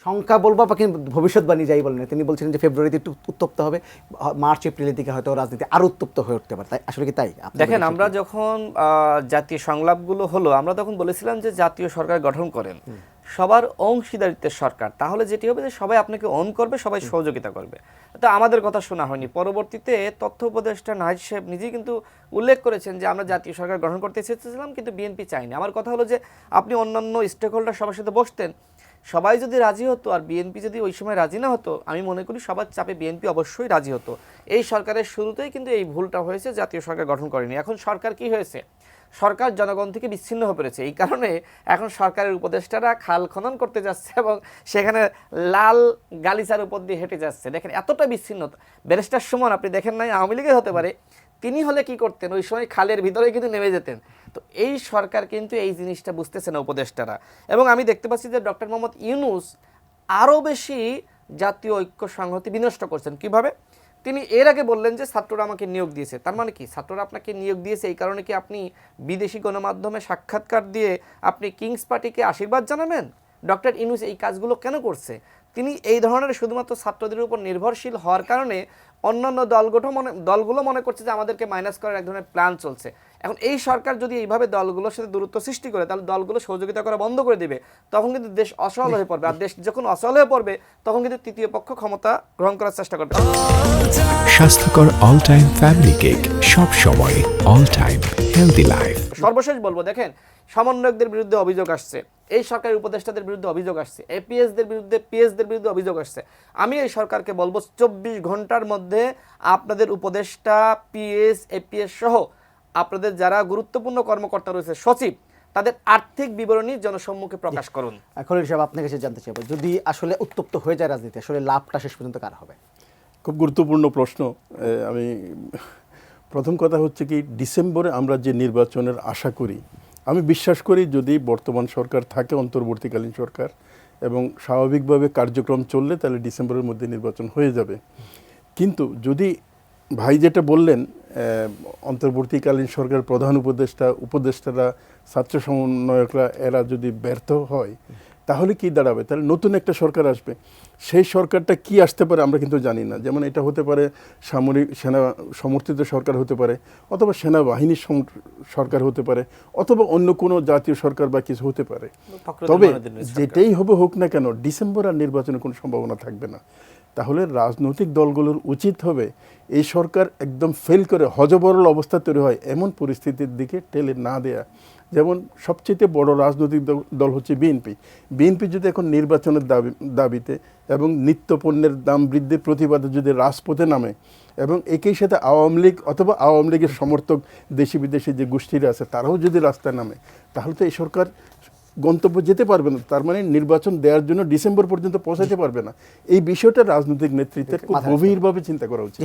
সংখ্যা বলবো বা কিন্তু ভবিষ্যৎবাণী যাই বলেন তিনি বলছিলেন যে ফেব্রুয়ারিতে একটু উত্তপ্ত হবে, মার্চ এপ্রিলের দিকে হয়তো রাজনীতি আরো উত্তপ্ত হয়ে উঠতে পারে, তাই আসলে কি তাই? দেখেন, আমরা যখন জাতীয় সংলাপগুলো হলো, আমরা তখন বলেছিলাম যে জাতীয় সরকার গঠন করেন, সবার অংশীদারিত্বের সরকার, তাহলে যেটি হবে যে সবাই আপনাকে অন করবে, সবাই সহযোগিতা করবে। তো আমাদের কথা শোনা হয়নি। পরবর্তীতে তথ্য উপদেষ্টা নাহিদ সাহেব নিজেই কিন্তু উল্লেখ করেছেন যে আমরা জাতীয় সরকার গঠন করতে চেয়েছিলাম, কিন্তু বিএনপি চাইনি। আমার কথা হলো যে আপনি অন্যান্য স্টেক হোল্ডার সবার সাথে বসতেন, সবাই যদি রাজি হতো আর বিএনপি যদি ওই সময় রাজি না হতো, আমি মনে করি সবার চাপে বিএনপি অবশ্যই রাজি হতো। এই সরকারের শুরুতেই কিন্তু এই ভুলটা হয়েছে, জাতীয় সরকার গঠন করেনি। এখন সরকার কি হয়েছে, সরকার জনগণ থেকে বিচ্ছিন্ন হয়ে পড়েছে। এই কারণে এখন সরকারের উপদেষ্টারা খাল খনন করতে যাচ্ছে এবং সেখানে লাল গালিচার উপর দিয়ে হেঁটে যাচ্ছে। দেখেন এতটা বিচ্ছিন্নতা। ব্যারিস্টার সুমন আপনি দেখেন নাই, আওয়ামী লীগের হতে পারে, তিনি হলে কি করতেন, ওই সময় খালের ভিতরে কিন্তু নেমে যেতেন। তো এই সরকার কিন্তু এই জিনিসটা বুঝতেছে না, উপদেষ্টারা। এবং আমি দেখতে পাচ্ছি যে ডক্টর মোহাম্মদ ইউনূস আরও বেশি জাতীয় ঐক্য সংহতি বিনষ্ট করছেন। কিভাবে? তিনি এর আগে বললেন যে ছাত্ররা আমাকে নিয়োগ দিয়েছে। তার মানে কি, ছাত্ররা আপনাকে নিয়োগ দিয়েছে এই কারণে কি আপনি বিদেশি গণমাধ্যমে সাক্ষাৎকার দিয়ে আপনি কিংস পার্টিকে আশীর্বাদ জানাবেন? ডক্টর ইউনূস এই কাজগুলো কেন করছে? তিনি এই ধরনের শুধুমাত্র ছাত্রদের উপর নির্ভরশীল হওয়ার কারণে অন্যান্য দলগুলো মনে করছে যে আমাদেরকে মাইনাস করার এক ধরনের প্ল্যান চলছে। এখন এই সরকার যদি এইভাবে দলগুলোর সাথে দূরত্ব সৃষ্টি করে, তাহলে দলগুলো সহযোগিতা করা বন্ধ করে দিবে। তখন কিন্তু দেশ অসহল হয়ে পড়বে, আর দেশ যখন অসহল হয়ে পড়বে তখন কিন্তু তৃতীয় পক্ষ ক্ষমতা গ্রহণ করার চেষ্টা করবে। স্বাস্থ্যকর অল টাইম ফ্যামিলি কেক, সব সময় অল টাইম হেলদি লাইফ। সর্বশেষ বলবো, দেখেন সমন্বয়কদের বিরুদ্ধে অভিযোগ আসছে, এই সরকারের উপদেষ্টাদের বিরুদ্ধে অভিযোগ আসছে, এপিএসদের বিরুদ্ধে, পিএসদের বিরুদ্ধে অভিযোগ আসছে। আমি এই সরকারকে বলবো 24 ঘন্টার মধ্যে আপনাদের উপদেষ্টা, পিএস, এপিএস সহ আপনাদের যারা গুরুত্বপূর্ণ কর্মকর্তা রয়েছে, সচিব, তাদের আর্থিক বিবরণী জনসম্মুখে প্রকাশ করুন। এখন হিসাব আপনার কাছে জানতে চাইবো, যদি আসলে উত্তপ্ত হয়ে যায় রাজনীতি, আসলে লাভটা শেষ পর্যন্ত কার হবে? খুব গুরুত্বপূর্ণ প্রশ্ন। আমি প্রথম কথা হচ্ছে কি, ডিসেম্বরে আমরা যে নির্বাচনের আশা করি, আমি বিশ্বাস করি যদি বর্তমান সরকার থাকে, অন্তর্বর্তীকালীন সরকার, এবং স্বাভাবিকভাবে কার্যক্রম চললে, তাহলে ডিসেম্বরের মধ্যে নির্বাচন হয়ে যাবে। কিন্তু যদি ভাই যেটা বললেন, অন্তর্বর্তীকালীন সরকার, প্রধান উপদেষ্টারা, ছাত্র সমন্বয়করা, এরা যদি ব্যর্থ হয়, তাহলে কি দাঁড়াবে? তাহলে নতুন একটা সরকার আসবে। সেই সরকারটা কি আসতে পারে আমরা কিন্তু জানি না। যেমন এটা হতে পারে সামরিক সেনা সমর্থিত সরকার হতে পারে, অথবা সেনাবাহিনীর সরকার হতে পারে, অথবা অন্য কোনো জাতীয় সরকার বা কিছু হতে পারে। তবে যেটাই হোক না কেন, ডিসেম্বর আর নির্বাচনের কোনো সম্ভাবনা থাকবে না। তাহলে রাজনৈতিক দলগুলোর উচিত হবে এই সরকার একদম ফেল করে হযবরল অবস্থা তৈরি হয় এমন পরিস্থিতির দিকে ঠেলে না দেয়া। যেমন সবচেয়ে বড় রাজনৈতিক দল হচ্ছে বিএনপি। বিএনপি যদি এখন নির্বাচনের দাবিতে এবং নিত্য পণ্যের দাম বৃদ্ধির প্রতিবাদে যদি রাজপথে নামে, এবং একই সাথে আওয়ামী লীগ অথবা আওয়ামী লীগের সমর্থক দেশি বিদেশি যে গোষ্ঠীরা আছে, তারাও যদি রাস্তায় নামে, তাহলে তো এই সরকার গন্তব্য যেতে পারবে না। তার মানে নির্বাচন দেওয়ার জন্য ডিসেম্বর পর্যন্ত পৌঁছাতে পারবে না। এই বিষয়টা রাজনৈতিক নেতৃত্বের খুব গভীরভাবে চিন্তা করা উচিত।